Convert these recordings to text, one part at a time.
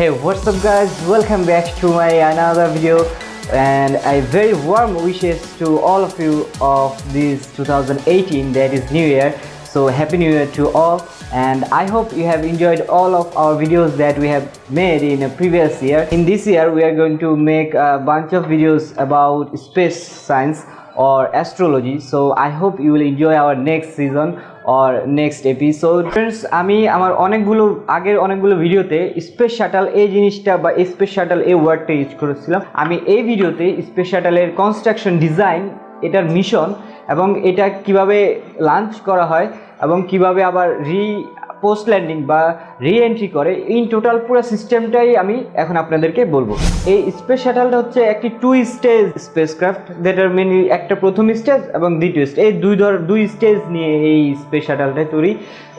Hey, what's up guys, welcome back to my another video, and a very warm wishes to all of you of this 2018, that is New Year. So happy New Year to all, and I hope you have enjoyed all of our videos that we have made in a previous year. In this year we are going to make a bunch of videos about space science or astrology, so I hope you will enjoy our next season or next episode. Friends, আমি আমার অনেকগুলো ভিডিওতে space shuttle এই জিনিসটা বা space shuttle এই ওয়ার্ডটা use করেছিলাম। আমি এই ভিডিওতে স্পেস শাটলের কনস্ট্রাকশন ডিজাইন, এটার মিশন এবং এটা কিভাবে লঞ্চ করা হয় এবং কিভাবে আবার পোস্ট ল্যান্ডিং বা রি-এন্ট্রি করে, ইন টোটাল পুরো সিস্টেমটাই আমি এখন আপনাদেরকে বলবো। এই স্পেস শাটলটা হচ্ছে একটি 2 স্টেজ স্পেসক্রাফট, যেটার মেনলি একটা প্রথম স্টেজ এবং দ্বিতীয় স্টেজ, এই দুই স্টেজ নিয়ে এই স্পেস শাটলটা তৈরি।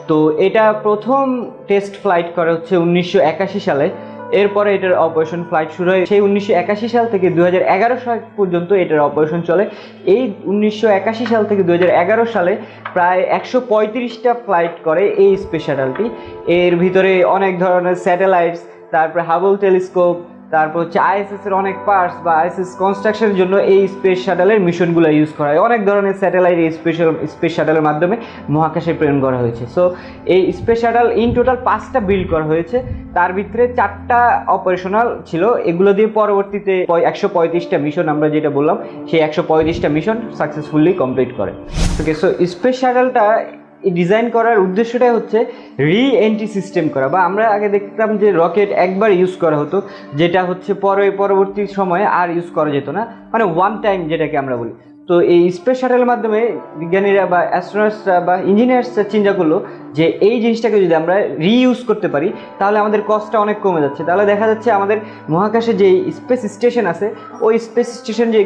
তো এটা প্রথম টেস্ট ফ্লাইট করে হচ্ছে 1981 সালে। এরপরে এটার অপারেশন ফ্লাইট শুরু হয় সেই 1981 সাল থেকে 2011 সাল পর্যন্ত এটার অপারেশন চলে। এই 1981 সাল থেকে 2011 সালে প্রায় 135টা ফ্লাইট করে এই স্পেস শাটলটি। এর ভিতরে অনেক ধরনের স্যাটেলাইটস, তারপরে হাবল টেলিস্কোপ, তারপর হচ্ছে আইএসএস এর অনেক পার্টস বা আইএসএস কনস্ট্রাকশনের জন্য এই স্পেস শাটলের মিশনগুলো ইউজ করা হয়। অনেক ধরনের স্যাটেলাইট এই স্পেস শাটলের মাধ্যমে মহাকাশে প্রেরণ করা হয়েছে। সো এই স্পেস শাটল ইন টোটাল 5টা বিল্ড করা হয়েছে, তার ভিতরে 4টা অপারেশনাল ছিল। এগুলো দিয়ে পরবর্তীতে 135টা মিশন, আমরা যেটা বললাম সেই 135টা মিশন সাকসেসফুলি কমপ্লিট করে। ওকে, সো স্পেস শাটলটা ডিজাইন করার উদ্দেশ্যটাই হচ্ছে রি-এন্ট্রি সিস্টেম করা, বা আমরা আগে দেখতাম যে রকেট একবার ইউজ করা হতো, যেটা হচ্ছে পরবর্তী সময়ে আর ইউজ করা যেত না, মানে ওয়ান টাইম যেটাকে আমরা বলি। তো এই স্পেস শাটলের মাধ্যমে বিজ্ঞানীরা বা অ্যাস্ট্রোনটসরা বা ইঞ্জিনিয়ার্সরা চিন্তা করলো যে এই জিনিসটাকে যদি আমরা রিইউজ করতে পারি তাহলে আমাদের কস্টটা অনেক কমে যাচ্ছে। তাহলে দেখা যাচ্ছে আমাদের মহাকাশে যে স্পেস স্টেশন আছে, ওই স্পেস স্টেশন যে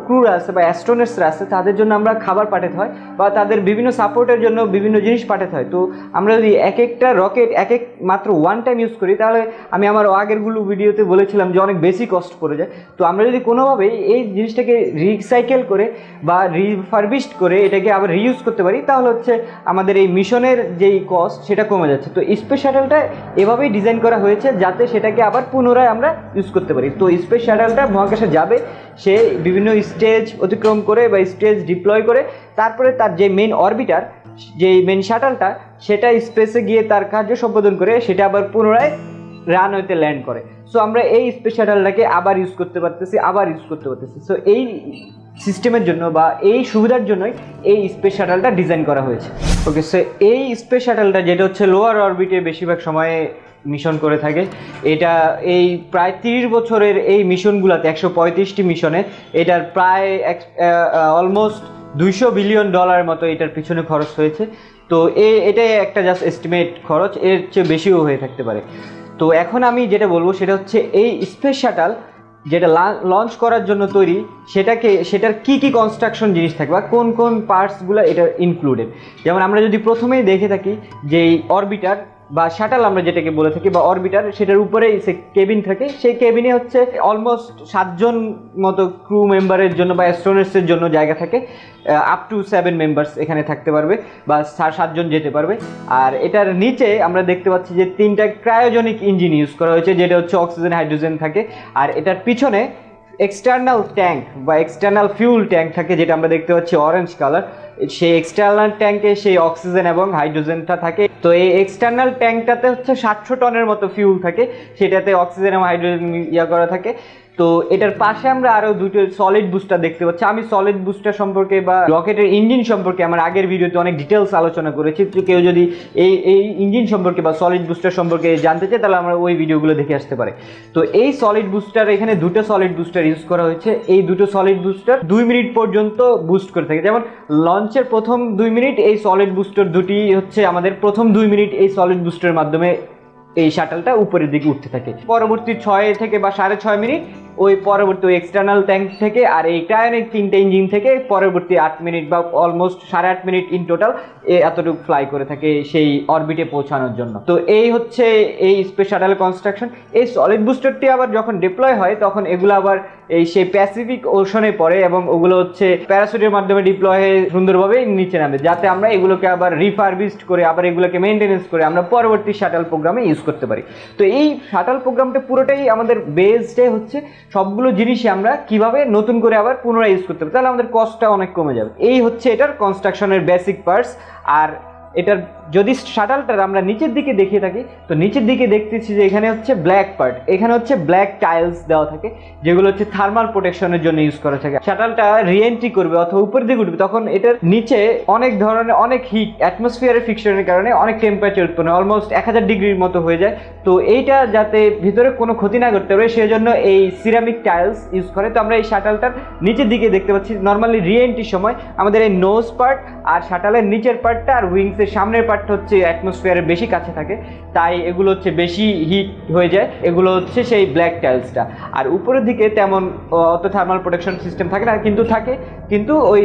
ক্রুরা আছে বা অ্যাস্ট্রোনটসরা আছে, তাদের জন্য আমরা খাবার পাঠাতে হয় বা তাদের বিভিন্ন সাপোর্টের জন্য বিভিন্ন জিনিস পাঠাতে হয়। তো আমরা যদি এক একটা রকেট মাত্র ওয়ান টাইম ইউজ করি, তাহলে আমি আমার আগেরগুলো ভিডিওতে বলেছিলাম যে অনেক বেশি কস্ট পড়ে যায়। তো আমরা যদি কোনোভাবেই এই জিনিসটাকে রিসাইকেল করে বা রিফারবিশড করে এটাকে আবার রিইউজ করতে পারি, তাহলে হচ্ছে আমাদের এই মিশনের যেই কস্ট সেটা কমে যাচ্ছে। তো স্পেস শাটলটা এভাবেই ডিজাইন করা হয়েছে যাতে সেটাকে আবার পুনরায় আমরা ইউজ করতে পারি। তো স্পেস শাটলটা মহাকাশে যাবে, সে বিভিন্ন স্টেজ অতিক্রম করে বা স্টেজ ডিপ্লয় করে, তারপরে তার যে মেইন অরবিটার, যে মেইন শাটলটা, সেটা স্পেসে গিয়ে তার কার্য সম্পাদন করে সেটা আবার পুনরায় রানওয়েতে ল্যান্ড করে। সো আমরা এই স্পেস শাটলটাকে আবার ইউজ করতে পারতেছি। সো এই সিস্টেমের জন্য বা এই সুবিধার জন্যই এই স্পেস শাটলটা ডিজাইন করা হয়েছে। ওকে, সো এই স্পেস শাটলটা যেটা হচ্ছে লোয়ার অরবিটে বেশিরভাগ সময়ে মিশন করে থাকে, এটা এই প্রায় 30 বছরের এই মিশনগুলোতে 135টি মিশনে এটার প্রায় অলমোস্ট $200 বিলিয়ন মতো এটার পিছনে খরচ হয়েছে। তো এটাই একটা জাস্ট এস্টিমেট খরচ, এর চেয়ে বেশিও হয়ে থাকতে পারে। তো এখন আমি যেটা বলবো সেটা হচ্ছে এই স্পেস শাটল যেটা লঞ্চ করার জন্য তৈরি, সেটার কি কনস্ট্রাকশন জিনিস থাকবে বা কোন পার্টসগুলো এটা ইনক্লুডেড। যেমন আমরা যদি প্রথমেই দেখে থাকি যে অরবিটার বা শাটল আমরা যেটাকে বলে থাকি বা অরবিটার, সেটার উপরেই সে কেবিন থাকে। সেই কেবিনে হচ্ছে অলমোস্ট 7 জন মতো ক্রু মেম্বারের জন্য বা অ্যাস্ট্রোনটসের জন্য জায়গা থাকে। আপ টু 7 মেম্বার্স এখানে থাকতে পারবে বা 7 জন যেতে পারবে। আর এটার নিচে আমরা দেখতে পাচ্ছি যে 3টা ক্রায়োজেনিক ইঞ্জিন ইউজ করা হয়েছে, যেটা হচ্ছে অক্সিজেন হাইড্রোজেন থাকে। আর এটার পিছনে এক্সটার্নাল ট্যাঙ্ক বা এক্সটার্নাল ফিউল ট্যাঙ্ক থাকে, যেটা আমরা দেখতে পাচ্ছি অরেঞ্জ কালার। সেই এক্সটার্নাল ট্যাঙ্কে সেই অক্সিজেন এবং হাইড্রোজেনটা থাকে। তো এই এক্সটার্নাল ট্যাঙ্কটাতে হচ্ছে 700 টনের মতো ফিউল থাকে, সেটাতে অক্সিজেন এবং হাইড্রোজেন ইয়া থাকে। তো এটার পাশে আমরা আরো দুটো সলিড বুস্টার দেখতে পাচ্ছি। আমি সলিড বুস্টার সম্পর্কে বা রকেটের ইঞ্জিন সম্পর্কে আমার আগের ভিডিওতে অনেক ডিটেলস আলোচনা করেছি। তো কেউ যদি এই ইঞ্জিন সম্পর্কে বা সলিড বুস্টার সম্পর্কে জানতে চায়, তাহলে আমরা ওই ভিডিওগুলো দেখে আসতে পারে। তো এই সলিড বুস্টার, এখানে দুটো সলিড বুস্টার ইউজ করা হয়েছে। এই দুটো সলিড বুস্টার 2 মিনিট পর্যন্ত বুস্ট করে থাকে। যেমন লঞ্চের প্রথম 2 মিনিট এই সলিড বুস্টার দুটি হচ্ছে আমাদের প্রথম 2 মিনিট এই সলিড বুস্টারের মাধ্যমে এই শাটলটা উপরের দিকে উঠতে থাকে। পরবর্তী 6 থেকে বা 6.5 মিনিট ওই পরবর্তী এক্সটার্নাল ট্যাঙ্ক থেকে আর এই ক্রায়োনিক 3টে ইঞ্জিন থেকে পরবর্তী 8 মিনিট বা অলমোস্ট 8.5 মিনিট ইন টোটাল এতটুকু ফ্লাই করে থাকে সেই অরবিটে পৌঁছানোর জন্য। তো এই হচ্ছে এই স্পেস শাটল কনস্ট্রাকশন। এই সলিড বুস্টারটি আবার যখন ডিপ্লয় হয় তখন এগুলো আবার এই সেই প্যাসিফিক ওশনে পড়ে এবং ওগুলো হচ্ছে প্যারাসুটের মাধ্যমে ডিপ্লয় হয়ে সুন্দরভাবে নিচে নামে, যাতে আমরা এগুলোকে আবার রিফারবিশড করে আবার এগুলোকে মেনটেনেন্স করে আমরা পরবর্তী শাটল প্রোগ্রামে ইউজ করতে পারি। তো এই শাটল প্রোগ্রামটা পুরোটাই আমাদের বেসডে হচ্ছে সবগুলো জিনিসই আমরা কিভাবে নতুন করে আবার পুনরায় ইউজ করতে পারি, তাহলে আমাদের কস্টটা অনেক কমে যাবে। এই হচ্ছে এটার কনস্ট্রাকশনের বেসিক পার্টস। আর এটার যদি শাটলটার আমরা নিচের দিকে দেখিয়ে থাকি তো নিচের দিকে দেখতেছি যে এখানে হচ্ছে ব্ল্যাক পার্ট, এখানে হচ্ছে ব্ল্যাক টাইলস দেওয়া থাকে যেগুলো হচ্ছে থার্মাল প্রোটেকশনের জন্য ইউজ করা থাকে। শাটলটা রিএন্ট্রি করবে অথবা উপরের দিকে উঠবে তখন এটার নিচে অনেক ধরনের অনেক হিট অ্যাটমসফিয়ারের ফিকশনের কারণে অনেক টেম্পারেচার উৎপন্ন অলমোস্ট 1000 ডিগ্রির মতো হয়ে যায়। তো এইটা যাতে ভিতরে কোনো ক্ষতি না করতে পারে সেজন্য এই সিরামিক টাইলস ইউজ করে। তো আমরা এই শাটলটার নিচের দিকে দেখতে পাচ্ছি নর্মালি রিএন্ট্রির সময় আমাদের এই নোজ পার্ট আর শাটলের নিচের পার্টটা আর উইংসের সামনের পার্টটা হচ্ছে অ্যাটমসফিয়ারের বেশি কাছে থাকে, তাই এগুলো হচ্ছে বেশি হিট হয়ে যায়। এগুলো হচ্ছে সেই ব্ল্যাক টাইলসটা। আর উপরের দিকে তেমন অত থার্মাল প্রোটেকশন সিস্টেম থাকে না, কিন্তু ওই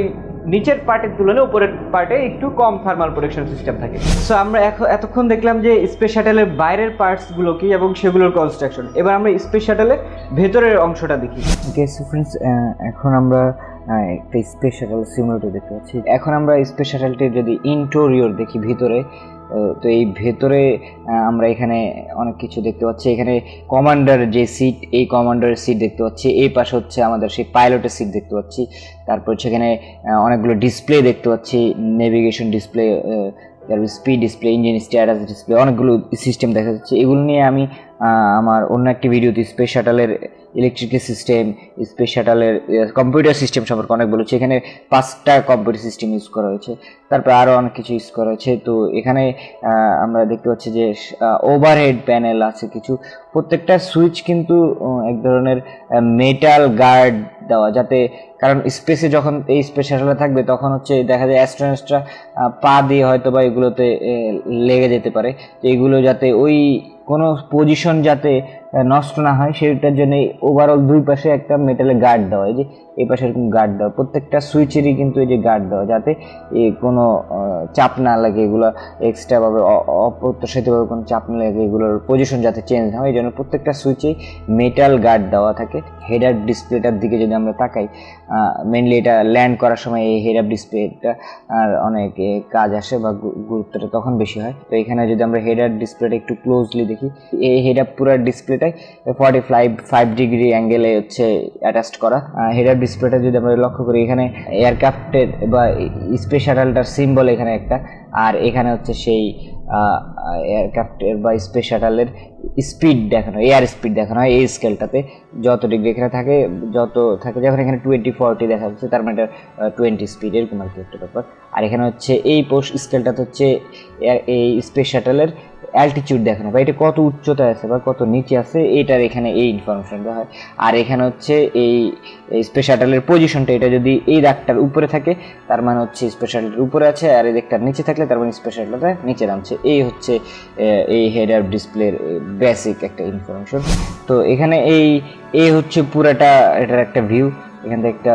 নিচের পার্টের তুলনায় উপরের পার্টে একটু কম থার্মাল প্রোটেকশন সিস্টেম থাকে। সো আমরা এতক্ষণ দেখলাম যে স্পেস শাটলের বাইরের পার্টসগুলো কি এবং সেগুলোর কনস্ট্রাকশন। এবার আমরা স্পেস শাটলের ভেতরের অংশটা দেখি। ওকে সো ফ্রেন্ডস, এখন আমরা একটা স্পেস শাটল সিমুলেটর দেখতে পাচ্ছি। এখন আমরা স্পেস শাটলটির যদি ইন্টেরিয়র দেখি ভিতরে, তো এই ভেতরে আমরা এখানে অনেক কিছু দেখতে পাচ্ছি। এখানে কমান্ডার যে সিট, এই কমান্ডারের সিট দেখতে পাচ্ছি। এই পাশে হচ্ছে আমাদের সেই পাইলটের সিট দেখতে পাচ্ছি। তারপর সেখানে অনেকগুলো ডিসপ্লে দেখতে পাচ্ছি, navigation display, speed display, engine status display, অনেকগুলো সিস্টেম দেখা যাচ্ছে। এগুলো নিয়ে আমি আমার অন্য একটি ভিডিওতে স্পেস শাটলের ইলেকট্রিক্যাল সিস্টেম, স্পেস শাটলের কম্পিউটার সিস্টেম সম্পর্কে অনেক বলেছি। এখানে 5টা কম্পিউটার সিস্টেম ইউজ করা হয়েছে, তারপর আরও অনেক কিছু ইউজ করা হয়েছে। তো এখানে আমরা দেখতে পাচ্ছি যে ওভারহেড প্যানেল আছে কিছু, প্রত্যেকটা সুইচ কিন্তু এক ধরনের মেটাল গার্ড দেওয়া, যাতে কারণ স্পেসে যখন এই স্পেস শাটলে থাকবে তখন হচ্ছে দেখা যায় অ্যাস্ট্রোনটসরা পা দিয়ে হয়তো বা এগুলোতে লেগে যেতে পারে। তো এগুলো যাতে ওই কোনো পজিশন যাতে নষ্ট না হয় সেটার জন্য ওভারঅল দুই পাশে একটা মেটালের গার্ড দেওয়া, এই যে এই পাশে এরকম গার্ড দেওয়া, প্রত্যেকটা সুইচেরই কিন্তু এই যে গার্ড দেওয়া, যাতে কোনো চাপ না লাগে, এগুলো এক্সট্রাভাবে অপ্রত্যাশিতভাবে কোনো চাপ না লাগে, এগুলোর পজিশন যাতে চেঞ্জ না হয় এই জন্য প্রত্যেকটা সুইচেই মেটাল গার্ড দেওয়া থাকে। হেড আপ ডিসপ্লেটার দিকে যদি আমরা তাকাই, মেনলি এটা ল্যান্ড করার সময় এই হেড আপ ডিসপ্লেটা আর অনেক কাজ আসে বা গুরুত্বটা তখন বেশি হয়। তো এখানে যদি আমরা হেড আপ ডিসপ্লেটা একটু ক্লোজলি দেখি, এই হেড আপ পুরো ডিসপ্লেটাই 45 ডিগ্রি অ্যাঙ্গেলে হচ্ছে অ্যাটাচড করা। হেড আপ ডিসপ্লেটা যদি আমরা লক্ষ্য করি, এখানে এয়ারক্রাফটের বা স্পেস শাটলটার সিম্বল এখানে একটা, আর এখানে হচ্ছে সেই এয়ারক্রাফটের বা স্পেস শাটলের স্পিড দেখানো, এয়ার স্পিড দেখানো হয় এই স্কেলটাতে। যত ডিগ্রি এখানে থাকে, যখন এখানে 20-40 দেখা যাচ্ছে তার মানে এটা 20 স্পিড, এরকম আর কি একটা ব্যাপার। আর এখানে হচ্ছে এই পোস্ট স্কেলটাতে হচ্ছে এই স্পেস শাটলের অ্যালটিটিউড দেখানো, বা এটা কত উচ্চতায় আছে বা কত নিচে আছে এটার এখানে এই ইনফরমেশন দেওয়া হয়। আর এখানে হচ্ছে এই স্পেস শাটলের পজিশনটা, এটা যদি এই দাগটার উপরে থাকে তার মানে হচ্ছে স্পেস শাটলের উপরে আছে, আর এই দিকটার নিচে থাকলে তার মানে স্পেস শাটলটা নিচে নামছে। এই হচ্ছে এই হেড আপ ডিসপ্লের বেসিক একটা ইনফরমেশন। তো এখানে এই হচ্ছে পুরাটা এটার একটা ভিউ এখান থেকে একটা।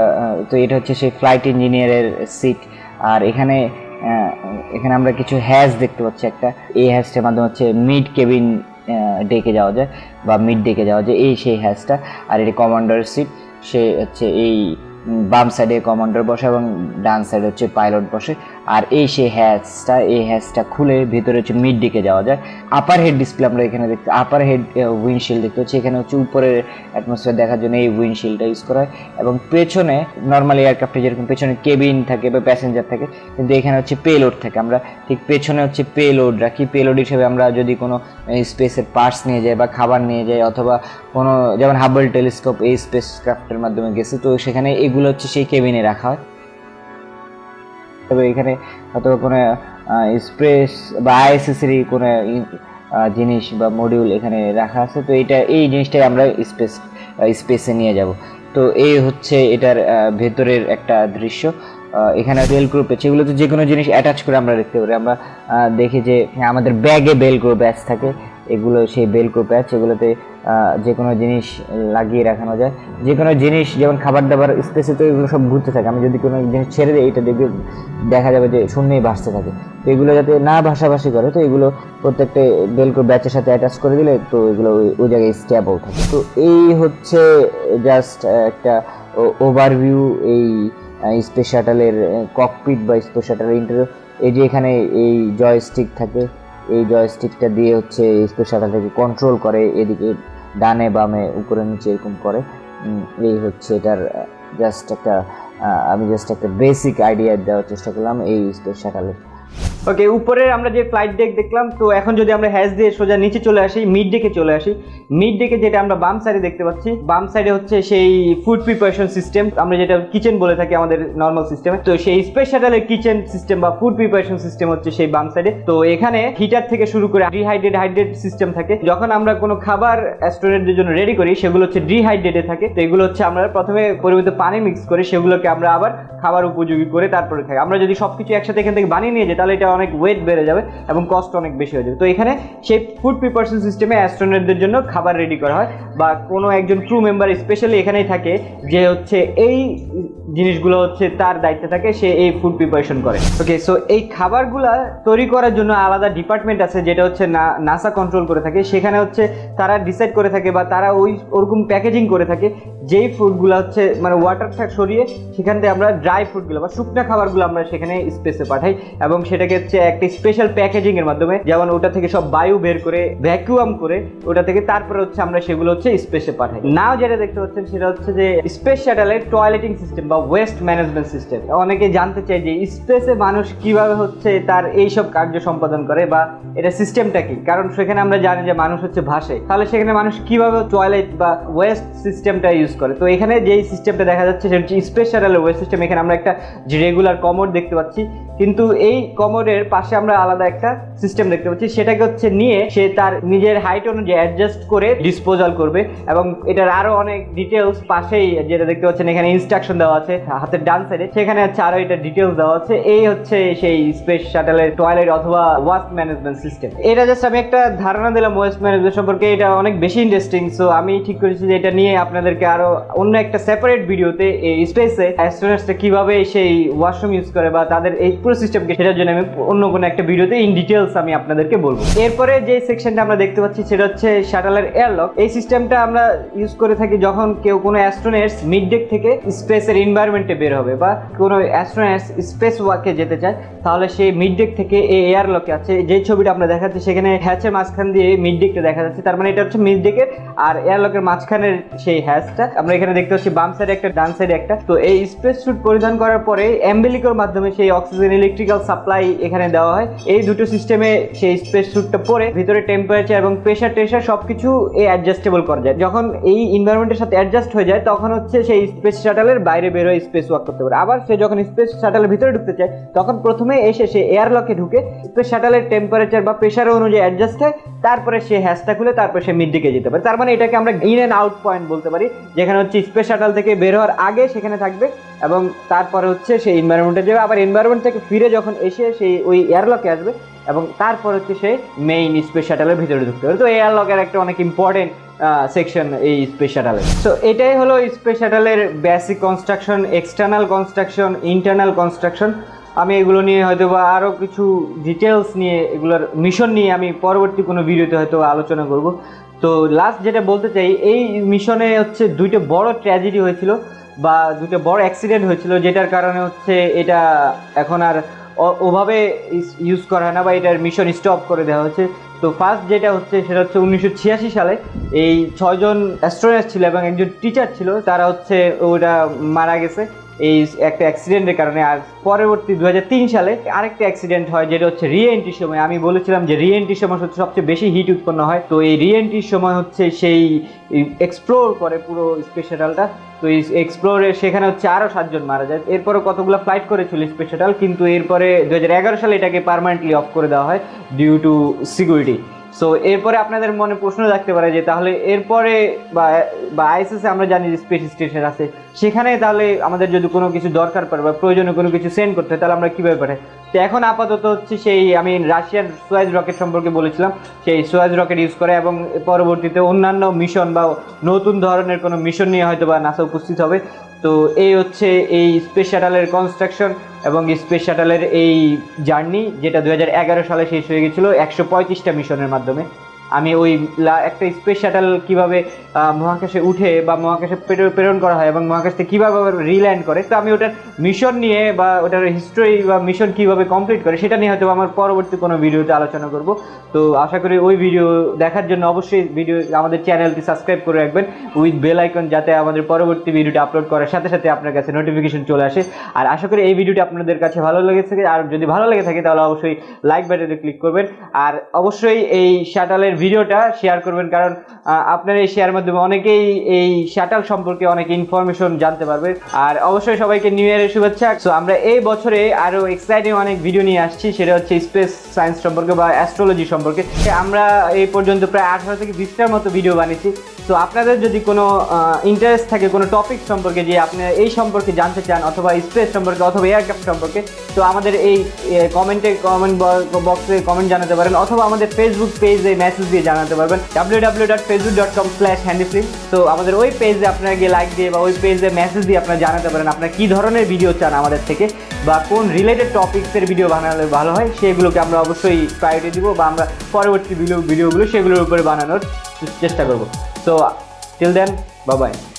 তো এটা হচ্ছে সেই ফ্লাইট ইঞ্জিনিয়ারের সিট। আর এখানে আমরা কিছু হ্যাজ দেখতে পাচ্ছি একটা, এই হ্যাজটার মাধ্যমে হচ্ছে মিড কেবিন ডেকে যাওয়া যায় বা মিড ডেকে যাওয়া যায়, এই সেই হ্যাজটা। আর এটি কমান্ডার সিট, সে হচ্ছে এই বাম সাইডে কমান্ডার বসে এবং ডান সাইডে হচ্ছে পাইলট বসে। আর এই সেই হ্যাজটা খুলে ভিতরে হচ্ছে মিড ডেকে যাওয়া যায়। আপার হেড ডিসপ্লে আমরা এখানে দেখতে, আপার হেড উইন্ডশিল্ড দেখতে হচ্ছে, এখানে হচ্ছে উপরের অ্যাটমসফিয়ার দেখার জন্য এই উইন্ডশিল্ডটা ইউজ করা হয়। এবং পেছনে নর্মালি এয়ারক্রাফটে যেরকম পেছনে কেবিন থাকে বা প্যাসেঞ্জার থাকে, কিন্তু এখানে হচ্ছে পেলোড থাকে। আমরা ঠিক পেছনে হচ্ছে পেলোড রাখি, পেলোড হিসেবে আমরা যদি কোনো স্পেসের পার্টস নিয়ে যাই বা খাবার নিয়ে যাই, অথবা কোনো যেমন হাবল টেলিস্কোপ এই স্পেস ক্রাফটের মাধ্যমে গেছে, তো সেখানে এগুলো হচ্ছে সেই কেবিনে রাখা হয়। তবে এখানে অথবা কোনো স্পেস বা আইএসএসের কোনো জিনিস বা মডিউল এখানে রাখা আছে, তো এই জিনিসটাই আমরা স্পেসে নিয়ে যাব। তো এই হচ্ছে এটার ভেতরের একটা দৃশ্য। এখানে বেলক্রো পেয়েছে, এগুলোতে যে কোনো জিনিস অ্যাটাচ করে আমরা দেখতে পারি। আমরা দেখি যে আমাদের ব্যাগে বেলক্রো ব্যাচ থাকে, এগুলো সেই বেলক্রো প্যাচ, এগুলোতে যে কোনো জিনিস লাগিয়ে রাখানো যায়। যে কোনো জিনিস যেমন খাবার দাবার স্পেসে তো এগুলো সব ঘুরতে থাকে, আমি যদি কোনো জিনিস ছেড়ে দিই এটা দেখবে দেখা যাবে যে শূন্যেই ভাসতে থাকে। তো এগুলো যাতে না ভাসাভাসি করে, তো এগুলো প্রত্যেকটা বেলক্রো ব্যাচের সাথে অ্যাটাচ করে দিলে তো এগুলো ওই জায়গায় স্টেবল থাকে। তো এই হচ্ছে জাস্ট একটা ওভারভিউ এই স্পেস শাটলের ককপিট বা স্পেস শাটলের ইন্টারভিউ। এই যে এখানে এই জয়স্টিক থাকে, এই জয়স্টিকটা দিয়ে হচ্ছে স্পেস শাটলটাকে কন্ট্রোল করে, এদিকে ডানে বামে উপরে নিচে এরকম করে। এই হচ্ছে এটার আমি জাস্ট একটা বেসিক আইডিয়া দেওয়ার চেষ্টা করলাম এই স্পেস শাটলের। ওকে, উপরে আমরা যে ফ্লাইট ডেক দেখলাম, তো এখন যদি আমরা হ্যাচ দিয়ে সোজা নিচে চলে আসি, মিড ডেকে চলে আসি। মিড ডেকে যেটা আমরা বাম সাইডে দেখতে পাচ্ছি, বাম সাইডে হচ্ছে সেই ফুড প্রিপারেশন সিস্টেম, আমরা যেটা কিচেন বলে থাকি আমাদের নর্মাল সিস্টেমে। তো সেই স্পেস শাটলের কিচেন সিস্টেম বা ফুড প্রিপারেশন সিস্টেম হচ্ছে সেই বাম সাইডে। তো এখানে হিটার থেকে শুরু করে হাইড্রেট সিস্টেম থাকে। যখন আমরা কোনো খাবার অ্যাস্ট্রোনটদের জন্য রেডি করি সেগুলো হচ্ছে ডিহাইড্রেটে থাকে। তো এগুলো হচ্ছে আমরা প্রথমে পরিমিত পানি মিক্স করে সেগুলোকে আমরা আবার খাবার উপযোগী করে তারপরে খাই। আমরা যদি সবকিছু একসাথে এখান থেকে বানিয়ে নিয়ে যাই তাহলে এটা অনেক ওয়েট বেড়ে যাবে এবং কস্ট অনেক বেশি হয়ে যাবে। তো এখানে সেই ফুড প্রিপারেশন সিস্টেমে অ্যাস্ট্রোনটদের জন্য খাবার রেডি করা হয়, বা কোনো একজন ক্রু মেম্বার স্পেশালি এখানেই থাকে যে হচ্ছে এই জিনিসগুলো হচ্ছে তার দায়িত্বে থাকে, সে এই ফুড প্রিপারেশন করে। ওকে, সো এই খাবারগুলা তৈরি করার জন্য আলাদা ডিপার্টমেন্ট আছে যেটা হচ্ছে নাসা কন্ট্রোল করে থাকে। সেখানে হচ্ছে তারা ডিসাইড করে থাকে বা তারা ওরকম প্যাকেজিং করে থাকে যেই ফুডগুলো হচ্ছে মানে ওয়াটারটা সরিয়ে সেখান থেকে আমরা ড্রাই ফুডগুলো বা শুকনা খাবারগুলো আমরা সেখানে স্পেসে পাঠাই এবং সেটাকে হচ্ছে একটা স্পেশাল প্যাকেজিং এর মাধ্যমে, যেমন ওটা থেকে সব বায়ু বের করে ভ্যাকুয়াম করে ওটা থেকে তারপরে হচ্ছে আমরা সেগুলো হচ্ছে স্পেসে পাঠাই। নাও যেটা দেখতে পাচ্ছেন সেটা হচ্ছে যে স্পেস শাটলের টয়লেটিং সিস্টেম বা ওয়েস্ট ম্যানেজমেন্ট সিস্টেম। অনেকে জানতে চায় যে স্পেসে মানুষ কিভাবে হচ্ছে তার এইসব কার্য সম্পাদন করে বা এটা সিস্টেমটা কি, কারণ সেখানে আমরা জানি যে মানুষ হচ্ছে ভাসে, তাহলে সেখানে মানুষ কিভাবে টয়লেট বা ওয়েস্ট সিস্টেমটা ইউজ করে। তো এখানে যেই সিস্টেমটা দেখা যাচ্ছে সেটা হচ্ছে স্পেস শাটলের ওয়েস্ট সিস্টেম। এখানে আমরা একটা রেগুলার কমোড দেখতে পাচ্ছি, কিন্তু এই কমোডের পাশে আমরা আলাদা একটা সিস্টেম দেখতে পাচ্ছি, সেটাকে হচ্ছে নিয়ে সে তার নিজের হাইট অনুযায়ী অ্যাডজাস্ট করে ডিসপোজাল করবে। এবং এটার আরো অনেক ডিটেলস পাশেই যেটা দেখতে পাচ্ছেন এখানে ইনস্ট্রাকশন দেওয়া আছে হাতের ডান সাইডে, সেখানে হচ্ছে আরো এটা ডিটেলস দেওয়া আছে। এই হচ্ছে সেই স্পেস শাটলের টয়লেট অথবা ওয়েস্ট ম্যানেজমেন্ট সিস্টেম। এটা জাস্ট আমি একটা ধারণা দিলাম ওয়েস্ট ম্যানেজমেন্ট সম্পর্কে, এটা অনেক বেশি ইন্টারেস্টিং। সো আমি ঠিক করেছি যে এটা নিয়ে আপনাদেরকে আরো অন্য একটা সেপারেট ভিডিওতে এই স্পেসে অ্যাস্ট্রোনটসরা কিভাবে সেই ওয়াশরুম ইউজ করে বা তাদের এই পুরো সিস্টেমকে, সেটার জন্য আমি অন্য কোনো একটা ভিডিওতে ইন ডিটেলস আমি আপনাদেরকে বলবো। এরপরে যে সেকশনটা আমরা দেখতে পাচ্ছি সেটা হচ্ছে শাটলের এয়ারলক। এই সিস্টেমটা আমরা ইউজ করে থাকি যখন কেউ কোনো অ্যাস্ট্রোনটস মিড ডেক থেকে স্পেসের এনভায়রনমেন্টে বের হবে বা কোনো অ্যাস্ট্রোনটস স্পেস ওয়াকে যেতে চায়, তাহলে সেই মিড ডেক থেকে এই এয়ারলকে আছে যে ছবিটা আমরা দেখাচ্ছি সেখানে হ্যাচের মাঝখান দিয়ে মিড ডেকটা দেখা যাচ্ছে। তার মানে এটা হচ্ছে মিড ডেকের আর এয়ারলকের মাঝখানের সেই হ্যাচটা আমরা এখানে দেখতে পাচ্ছি, বাম সাইডে একটা ডান সাইডে একটা। তো এই স্পেস স্যুট পরিধান করার পরে অ্যাম্বিলিকর মাধ্যমে সেই অক্সিজেন ইলেকট্রিক্যাল সাপ্লাই এখানে দেওয়া হয়। এই দুটো সিস্টেমে সেই স্পেস স্যুটটা পরে ভিতরে টেম্পারেচার এবং প্রেশার সবকিছু এই অ্যাডজাস্টেবল করা যায়। যখন এই এনভায়রনমেন্টের সাথে অ্যাডজাস্ট হয়ে যায় তখন হচ্ছে সেই স্পেস শাটলের বাইরে বের হয়ে স্পেস ওয়াক করতে পারে। আবার সে যখন স্পেস শাটলের ভিতরে ঢুকতে চায় তখন প্রথমে এসে সে এয়ারলকে ঢুকে স্পেস শাটলের টেম্পারেচার বা প্রেশার অনুযায়ী অ্যাডজাস্ট হয়, তারপরে সে হ্যাচটা খুলে তারপরে সে মিড দিকে যেতে পারে। তার মানে এটাকে আমরা ইন অ্যান্ড আউট পয়েন্ট বলতে পারি, যেখানে হচ্ছে স্পেস শাটল থেকে বের হওয়ার আগে সেখানে থাকবে এবং তারপরে হচ্ছে সেই এনভায়রনমেন্টে যাবে, আবার এনভায়রনমেন্ট থেকে ফিরে যখন এসে সেই ওই এয়ারলকে আসবে এবং তারপর হচ্ছে সেই মেইন স্পেস শাটলের ভিতরে ঢুকতে পারে। তো এয়ারলকের একটা অনেক ইম্পর্টেন্ট সেকশন এই স্পেস শাটলের। সো এটাই হলো স্পেস শাটলের basic construction, external construction, internal construction. আমি এগুলো নিয়ে হয়তো বা আরও কিছু ডিটেলস নিয়ে এগুলোর মিশন নিয়ে আমি পরবর্তী কোনো ভিডিওতে হয়তো আলোচনা করব। তো লাস্ট যেটা বলতে চাই, এই মিশনে হচ্ছে দুইটা বড় ট্র্যাজেডি হয়েছিল বা দুটো বড় অ্যাক্সিডেন্ট হয়েছিল, যেটার কারণে হচ্ছে এটা এখন আর ওভাবে ইউজ করা হয় না বা এটার মিশন স্টপ করে দেওয়া হয়েছে। তো ফার্স্ট যেটা হচ্ছে সেটা হচ্ছে 1986 সালে এই 6 জন অ্যাস্ট্রোনট ছিল এবং একজন টিচার ছিল, তারা হচ্ছে ওটা মারা গেছে এই একটা অ্যাক্সিডেন্টের কারণে। আর পরবর্তী 2003 সালে আরেকটা অ্যাক্সিডেন্ট হয় যেটা হচ্ছে রিএন্ট্রির সময়। আমি বলেছিলাম যে রিএন্ট্রির সময় হচ্ছে সবচেয়ে বেশি হিট উৎপন্ন হয়। তো এই রিএন্ট্রির সময় হচ্ছে সেই এক্সপ্লোর করে পুরো স্পেস শাটলটা। তো এই এক্সপ্লোরে সেখানে হচ্ছে আরও 7 জন মারা যায়। এরপরে কতগুলো ফ্লাইট করেছিল স্পেস শাটল, কিন্তু এরপরে 2011 সালে এটাকে পার্মানেন্টলি অফ করে দেওয়া হয় ডিউ টু সিকিউরিটি। সো এরপরে আপনাদের মনে প্রশ্ন থাকতে পারে যে তাহলে এরপরে বা আইএসএসে আমরা জানি যে স্পেস স্টেশন আছে, সেখানে তাহলে আমাদের যদি কোনো কিছু দরকার পড়ে বা প্রয়োজনে কোনো কিছু সেন্ড করতে হয় তাহলে আমরা কীভাবে পাঠাই। তো এখন আপাতত হচ্ছে সেই আমি রাশিয়ার সোয়েজ রকেট সম্পর্কে বলেছিলাম, সেই সোয়েজ রকেট ইউজ করে এবং পরবর্তীতে অন্যান্য মিশন বা নতুন ধরনের কোনো মিশন নিয়ে হয়তো বা নাসা উপস্থিত হবে। তো এই হচ্ছে এই স্পেস শাটালের কনস্ট্রাকশন এবং স্পেস শাটালের এই জার্নি, যেটা 2011 সালে শেষ হয়ে গেছিলো 135টা মিশনের মাধ্যমে। আমি ওই একটা স্পেস শাটাল কীভাবে মহাকাশে উঠে বা মহাকাশে প্রেরণ করা হয় এবং মহাকাশ থেকে কীভাবে রিল্যান্ড করে, তো আমি ওটার মিশন নিয়ে বা ওটার হিস্ট্রি বা মিশন কীভাবে কমপ্লিট করে সেটা নিয়ে হয়তো আমার পরবর্তী কোনো ভিডিওতে আলোচনা করব। তো আশা করি ওই ভিডিও দেখার জন্য অবশ্যই আমাদের চ্যানেলটি সাবস্ক্রাইব করে রাখবেন উইথ বেল আইকন, যাতে আমাদের পরবর্তী ভিডিওটি আপলোড করার সাথে সাথে আপনার কাছে নোটিফিকেশন চলে আসে। আর আশা করি এই ভিডিওটি আপনাদের কাছে ভালো লেগেছে, আর যদি ভালো লেগে থাকে তাহলে অবশ্যই লাইক বাটনে ক্লিক করবেন, আর অবশ্যই এই শাটালের ভিডিওটা শেয়ার করবেন, কারণ আপনার এই শেয়ার মাধ্যমে অনেকেই এই শাটাল সম্পর্কে অনেক ইনফরমেশন জানতে পারবে। আর অবশ্যই সবাইকে নিউ ইয়ারের শুভেচ্ছা। সো আমরা এই বছরে আরো এক্সাইটিং অনেক ভিডিও নিয়ে আসছি, সেটা হচ্ছে স্পেস সায়েন্স সম্পর্কে বা অ্যাস্ট্রোলজি সম্পর্কে। আমরা এই পর্যন্ত প্রায় 18 থেকে 20টার মতো ভিডিও বানিয়েছি। তো আপনাদের যদি কোনো ইন্টারেস্ট থাকে কোনো টপিক সম্পর্কে, যে আপনারা এই সম্পর্কে জানতে চান, অথবা স্পেস সম্পর্কে অথবা এয়ারক্রাফট সম্পর্কে, তো আমাদের এই কমেন্ট বক্সে কমেন্ট জানাতে পারেন, অথবা আমাদের ফেসবুক পেজে মেসেজ দিয়ে জানাতে পারবেন www.facebook.com/handyfilm। তো আমাদের ওই পেজে আপনারা গিয়ে লাইক দিয়ে বা ওই পেজে মেসেজ দিয়ে আপনারা জানাতে পারেন আপনারা কী ধরনের ভিডিও চান আমাদের থেকে, বা কোন রিলেটেড টপিক্সের ভিডিও বানালে ভালো হয়, সেগুলোকে আমরা অবশ্যই প্রায়োরিটি দিব, বা আমরা পরবর্তী ভিডিওগুলো সেগুলোর উপরে বানানোর চেষ্টা করব। So till then, bye bye.